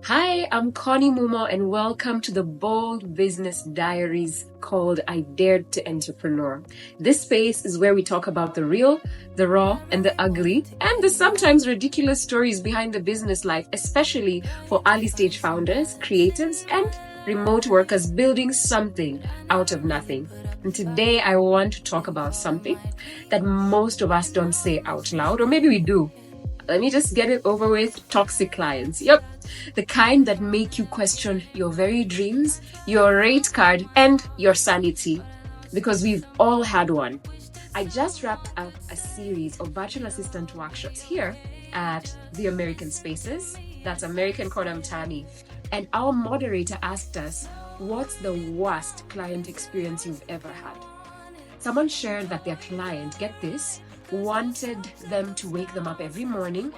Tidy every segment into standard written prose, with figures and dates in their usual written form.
Hi, I'm Connie Mumo, and welcome to the Bold Business Diaries called I Dared to Entrepreneur. This space is where we talk about the real, the raw, and the ugly, and the sometimes ridiculous stories behind the business life, especially for early stage founders, creatives, and remote workers building something out of nothing. And today I want to talk about something that most of us don't say out loud, or maybe we do. Let me just get it over with. Toxic clients. Yep. The kind that make you question your very dreams, your rate card, and your sanity. Because we've all had one. I just wrapped up a series of virtual assistant workshops here at the American Spaces. That's American Corner Mtani. And our moderator asked us, what's the worst client experience you've ever had? Someone shared that their client, get this, wanted them to wake them up every morning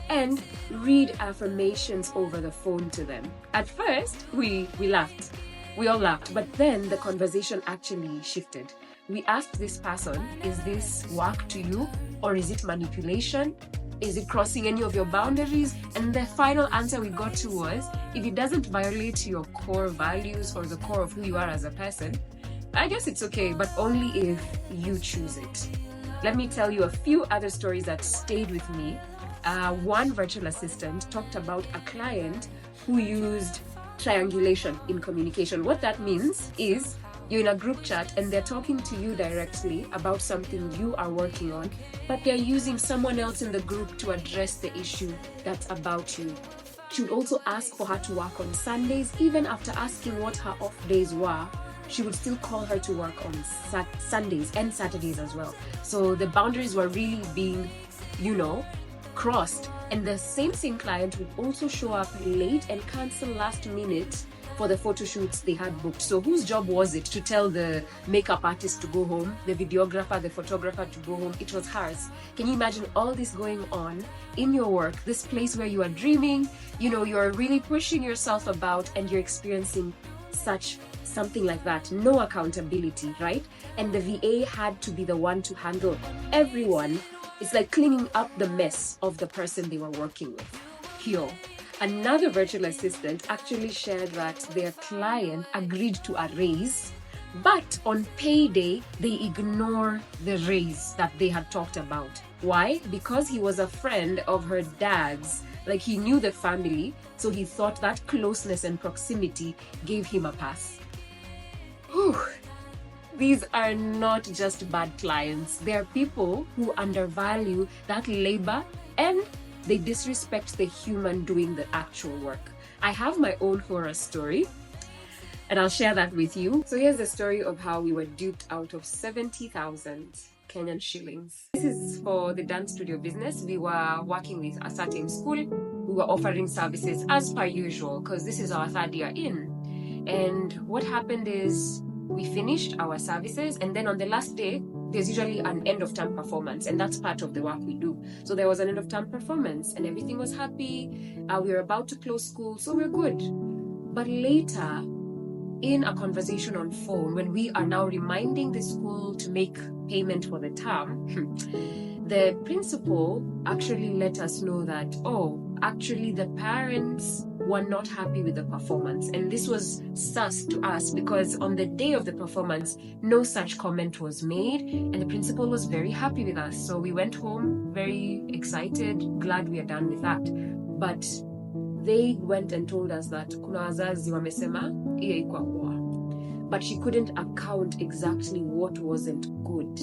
and read affirmations over the phone to them. At first, we laughed. We all laughed, but then the conversation actually shifted. We asked this person, is this work to you, or is it manipulation? Is it crossing any of your boundaries? And the final answer we got to was, if it doesn't violate your core values or the core of who you are as a person, I guess it's okay, but only if you choose it. Let me tell you a few other stories that stayed with me. One virtual assistant talked about a client who used triangulation in communication. What that means is you're in a group chat and they're talking to you directly about something you are working on, but they're using someone else in the group to address the issue that's about you. She would also ask for her to work on Sundays, even after asking what her off days were. She would still call her to work on Sundays and Saturdays as well. So the boundaries were really being, crossed. And the same client would also show up late and cancel last minute for the photo shoots they had booked. So whose job was it to tell the makeup artist to go home, the videographer, the photographer to go home? It was hers. Can you imagine all this going on in your work, this place where you are dreaming, you're really pushing yourself about, and you're experiencing something like that, no accountability, right? And the VA had to be the one to handle everyone. It's like cleaning up the mess of the person they were working with. Here, another virtual assistant actually shared that their client agreed to a raise, but on payday, they ignore the raise that they had talked about. Why? Because he was a friend of her dad's. Like, he knew the family, so he thought that closeness and proximity gave him a pass. Whew. These are not just bad clients. They are people who undervalue that labor and they disrespect the human doing the actual work. I have my own horror story and I'll share that with you. So here's the story of how we were duped out of 70,000 Kenyan shillings. This is for the dance studio business. We were working with a certain school. We were offering services as per usual because this is our third year in. And what happened is we finished our services, and then on the last day, there's usually an end of term performance, and that's part of the work we do. So there was an end of term performance, and everything was happy. We were about to close school, so we're good. But later, in a conversation on phone, when we are now reminding the school to make payment for the term, the principal actually let us know that, actually the parents were not happy with the performance. And this was sus to us because on the day of the performance, no such comment was made. And the principal was very happy with us. So we went home very excited, glad we are done with that. But they went and told us that kuna wazazi wamesema hiyo ikuwa poa. But she couldn't account exactly what wasn't good.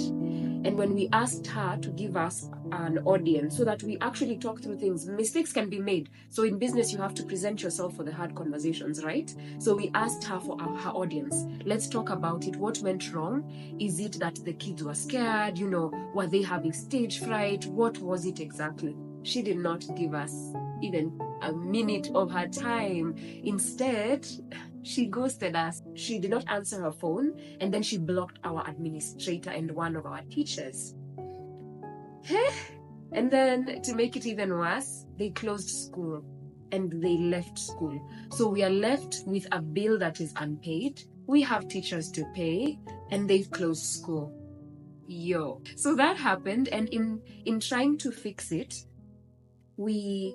And when we asked her to give us an audience so that we actually talk through things, mistakes can be made. So in business, you have to present yourself for the hard conversations, right? So we asked her for her audience. Let's talk about it. What went wrong? Is it that the kids were scared? Were they having stage fright? What was it exactly? She did not give us even a minute of her time. Instead, she ghosted us. She did not answer her phone, and then she blocked our administrator and one of our teachers. And then, to make it even worse, they closed school and they left school. So we are left with a bill that is unpaid. We have teachers to pay, and they've closed school. So that happened, and in trying to fix it, we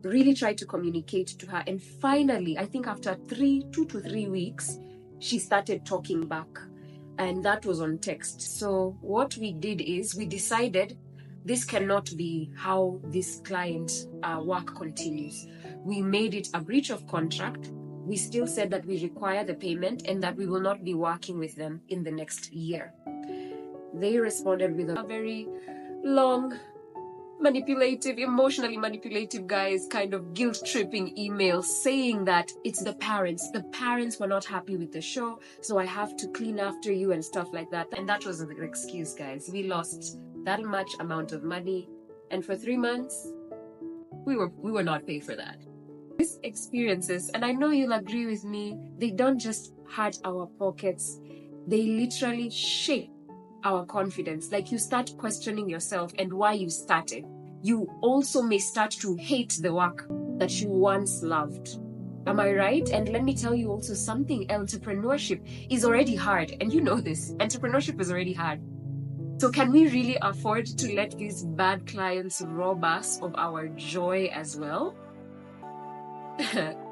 really tried to communicate to her. And finally, I think after 2 to 3 weeks, she started talking back. And that was on text. So what we did is we decided this cannot be how this client work continues. We made it a breach of contract. We still said that we require the payment and that we will not be working with them in the next year. They responded with a very long, manipulative, emotionally manipulative, guys, kind of guilt-tripping email saying that it's the parents. The parents were not happy with the show, so I have to clean after you and stuff like that. And that was the excuse, guys. We lost that much amount of money, and for 3 months, we were not paid for that. These experiences, and I know you'll agree with me, they don't just hurt our pockets, they literally shape our confidence. Like, you start questioning yourself and why you started. You also may start to hate the work that you once loved. Am I right? And let me tell you also something. Entrepreneurship is already hard, and you know this. Entrepreneurship is already hard. So can we really afford to let these bad clients rob us of our joy as well?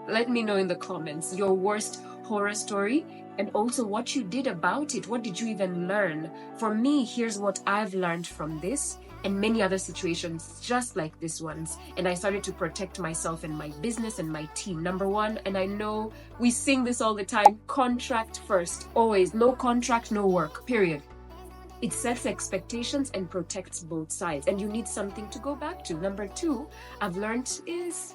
Let me know in the comments your worst horror story and also what you did about it. What did you even learn? For me, here's what I've learned from this and many other situations just like this ones. And I started to protect myself and my business and my team. Number one, and I know we sing this all the time, contract first. Always. No contract, no work, period. It sets expectations and protects both sides. And you need something to go back to. Number two, I've learned is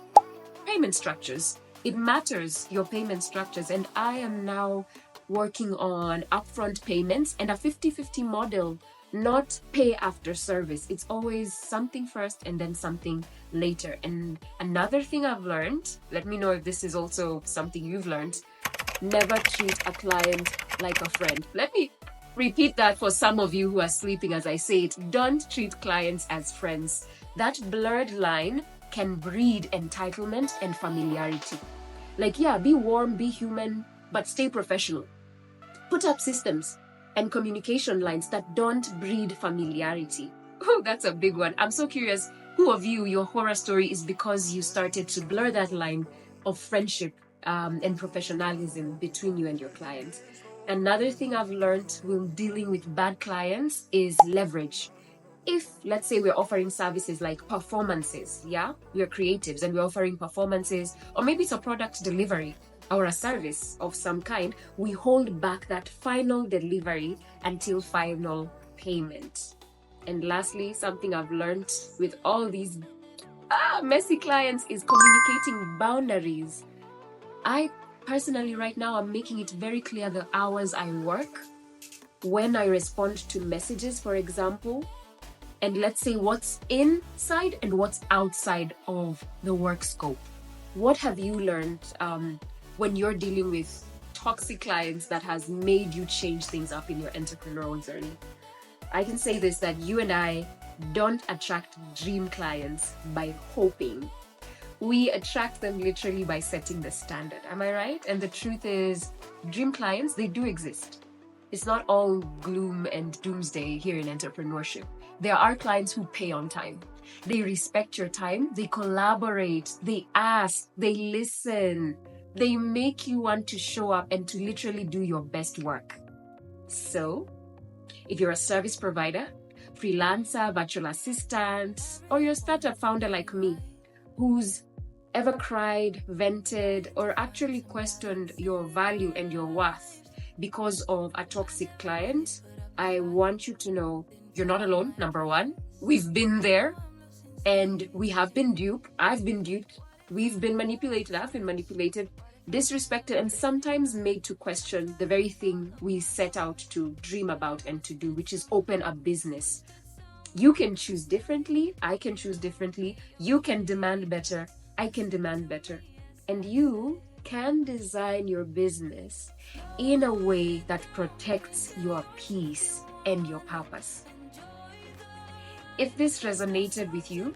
payment structures. It matters, your payment structures. And I am now working on upfront payments and a 50-50 model, not pay after service. It's always something first and then something later. And another thing I've learned, let me know if this is also something you've learned, never treat a client like a friend. Let me repeat that for some of you who are sleeping as I say it. Don't treat clients as friends. That blurred line can breed entitlement and familiarity. Like, yeah, be warm, be human, but stay professional. Put up systems and communication lines that don't breed familiarity. Oh, that's a big one. I'm so curious, who of you, your horror story is because you started to blur that line of friendship and professionalism between you and your clients? Another thing I've learned when dealing with bad clients is leverage. If, let's say, we're offering services like performances, yeah, we're creatives and we're offering performances, or maybe it's a product delivery or a service of some kind, we hold back that final delivery until final payment. And lastly, something I've learned with all these messy clients is communicating boundaries. I personally right now am making it very clear the hours I work, when I respond to messages, for example, and let's say what's inside and what's outside of the work scope. What have you learned when you're dealing with toxic clients that has made you change things up in your entrepreneurial journey? I can say this, that you and I don't attract dream clients by hoping. We attract them literally by setting the standard. Am I right? And the truth is, dream clients, they do exist. It's not all gloom and doomsday here in entrepreneurship. There are clients who pay on time. They respect your time. They collaborate. They ask. They listen. They make you want to show up and to literally do your best work. So, if you're a service provider, freelancer, virtual assistant, or you're a startup founder like me, who's ever cried, vented, or actually questioned your value and your worth because of a toxic client, I want you to know you're not alone, number one. We've been there and we have been duped. I've been duped. We've been manipulated. I've been manipulated, disrespected, and sometimes made to question the very thing we set out to dream about and to do, which is open a business. You can choose differently. I can choose differently. You can demand better. I can demand better. And you can design your business in a way that protects your peace and your purpose. If this resonated with you,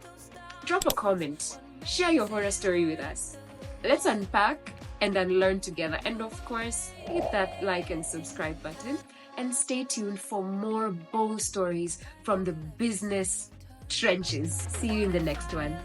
drop a comment, share your horror story with us. Let's unpack and unlearn together. And of course, hit that like and subscribe button and stay tuned for more bold stories from the business trenches. See you in the next one.